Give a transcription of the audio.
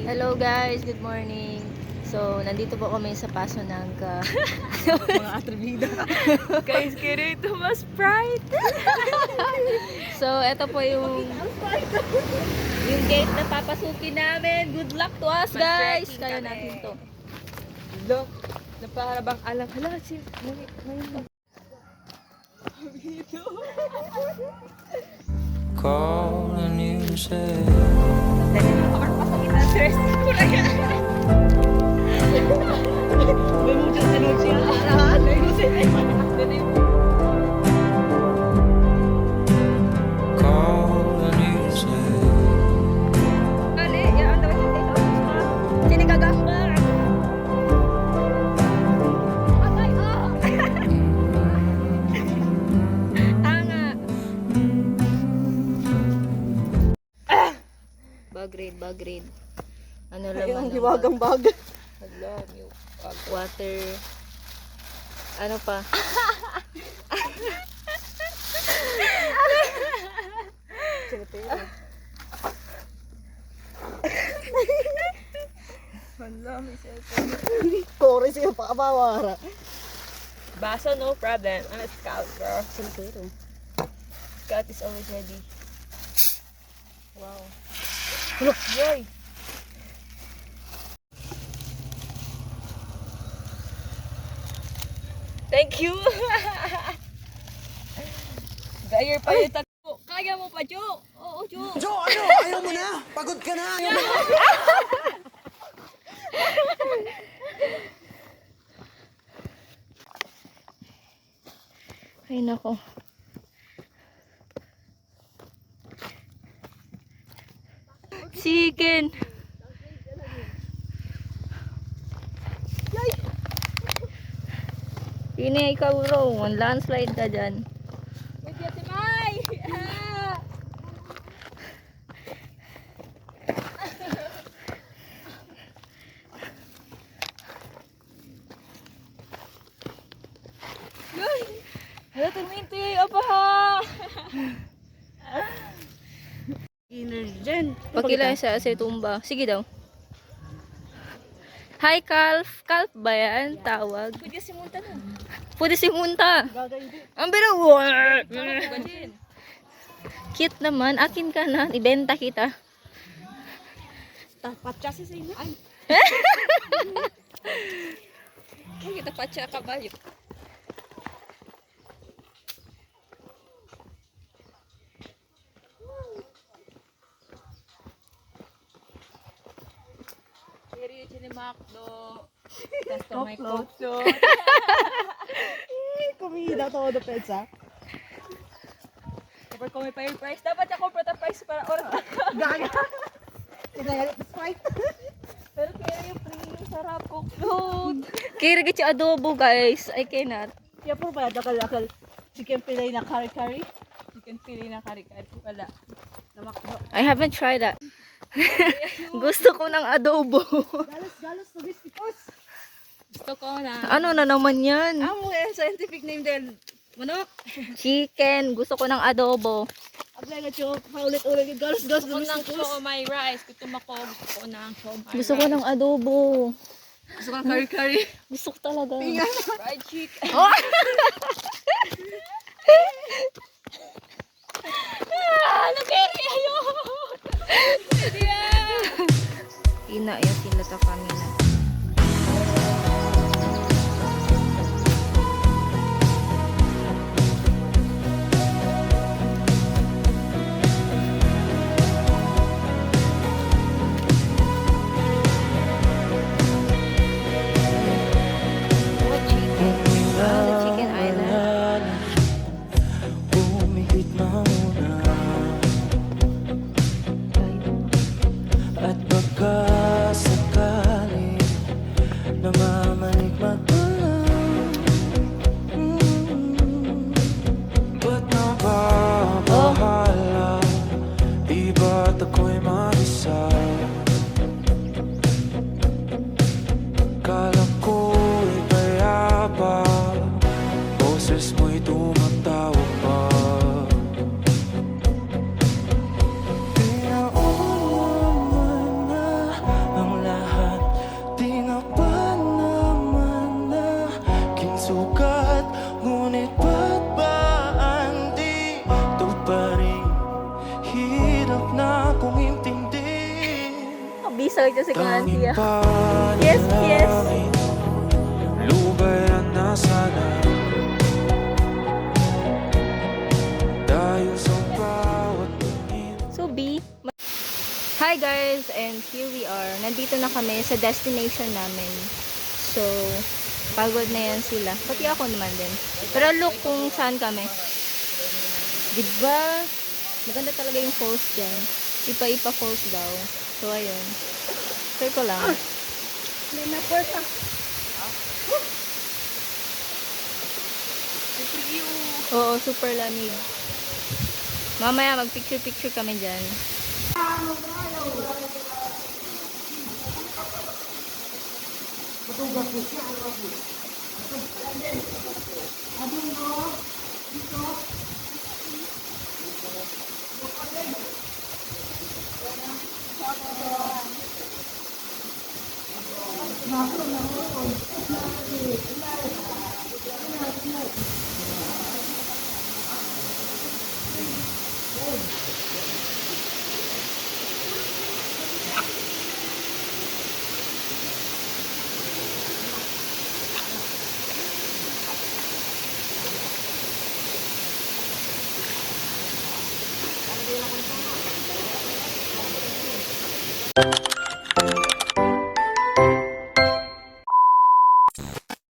Hello guys, good morning. So, nandito po kami sa Paso ng Mga atribida. Guys, kaya ito mas Sprite. So, ito po yung gate na papasukin namin. Good luck to us guys. Kaya natin to. Look, napaharabang alam. Hala, si... Calling you to say Dali mo kapag kita stress ko na yan. May mucho sinog siya. May mucho calling you to say Kali, yan ang tawag sa ito. Sinigagang ba? Agay, oh! Tanga. Bag raid. Ano Ay, laman ang ng hiwagang bag. Hello, new bag. Water. Ano pa? Hala, may cellphone. Kore siya pa kabawara. Baso, no problem. I'm a scout, girl. Scout is always ready. Wow. Look, yoy! Thank you! Gayer pa yung tagpo. Kaya mo pa, Jo! Oo, Jo! Jo, ano? Ayaw mo na? Pagod ka na? Ayaw mo na? Ay, nako. Chicken! Ini ikaw, bro. Landslide ka dyan. Hala, tuminto yung apa ha! Inner gen. Pakilay sa tumba. Sige daw. Hi, Calf. Calf ba yan? Tawag. Pwede si Munta na. Pwede si Munta. Gagay din. Ang biro. Cute naman. Akin ka na. Ibenta kita. Tapat siya sa inyo. Ay. Kita pacha kabayo. Eri ni Macdo. Tapos may Koplo. Kumida to do pizza. Kapag kung may fire price, dapat ako prota price para oras. Gaga. Kaya Sprite. Pero kaya yung free, sarap cookload. Kaya rin adobo guys. I cannot. Kaya po pala dakal-dakal chicken fillet na kari-kari. Chicken fillet na kari-kari. Wala. Namakdo. I haven't tried that. Gusto ko ng adobo. Galos to biscuits. Gusto ko na. Ano na naman yan? Amo scientific name din. Manok. Chicken. Gusto ko ng adobo. Ablay nga chok. Paulit-ulit yung galos to biscuits. my rice. Gusto ko ng siomai. Gusto ko rice. ng adobo. Gusto ko ng kari-kari. Gusto ko talaga. Fried chicken. Oh! Nagkeri ayun! Ina yan sila ta kami na. What chicken? The Chicken Island. Bumihit na muna at baka sakali namamalik matulang ba't nababahala di ba't ako'y mag-isa kala ko'y kaya boses mo'y tumatawag pa. Pinaunaman na sakit kasi kung Tanging auntie. Yes, yes. panalangin lubayan na sana dahil sa bawat tingin. So, B. Hi guys, and here we are. Nandito na kami sa destination namin. So, pagod na yan sila. Pati ako naman din. Pero look kung saan kami. Diba? Maganda talaga yung falls dyan. Ipa-ipa falls daw. So, ayun. Share ko lang. May naporta. Oo, super lamig. Mamaya mag-picture-picture kami dyan.